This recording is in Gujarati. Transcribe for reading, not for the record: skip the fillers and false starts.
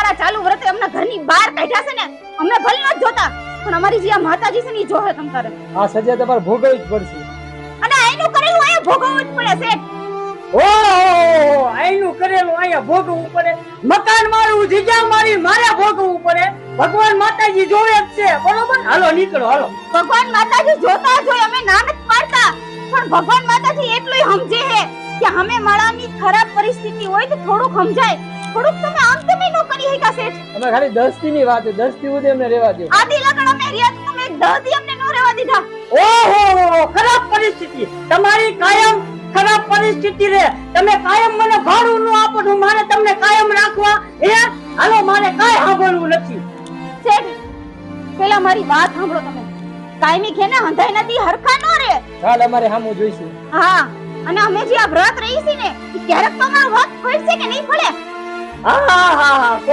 અમારા ચાલુ વ્રતે અમને ઘરની બહાર કાઢ્યા છે ને અમે ભલે ન જોતા પણ અમારી જે આ માતાજી છે ને ઈ જોહે તમ તારે આ સજા તમારે ભોગવવી જ પડશે અને આઈનું કરેલું અહીંયા ભોગવવું જ પડે શેઠ ઓહો આઈનું કરેલું અહીંયા ભોગવવું પડે મકાન મારું જગ્યા મારી મારે ભોગવવું પડે ભગવાન માતાજી જોવે જ છે બરોબર હાલો નીકળો હાલો ભગવાન માતાજી જોતા જ હોય અમે ના નથી પાડતા પણ ભગવાન માતાજી એટલું સમજે હે કે અમે માળાની ખરાબ પરિસ્થિતિ હોય તો થોડુંક સમજાય થોડુંક તમે આમ તમે નો કરી હકા શેઠ અમે ખાલી 10 થી ની વાત 10 થી સુધી અમને રહેવા દો આદી લગન અમે રિયાત તમે 10 દી અમને નો રહેવા દીધા ઓહો ખરાબ પરિસ્થિતિ તમારી કાયમ ખરાબ પરિસ્થિતિ રે તમે કાયમ મને ભાડું નો આપો તો મારે તમને કાયમ રાખવા હે હાલો મારે કાઈ સાંભળવું નથી શેઠ પેલા મારી વાત સાંભળો તમે કાયમી ખેને હંધાઈ નથી હરખા નો રે કાલ અમારે સામું જોઈશું હા અને અમે જે આ વ્રત રહી છે ને ક્યારેક તો અમારો વ્રત પડશે કે નહીં પડે હા હા હા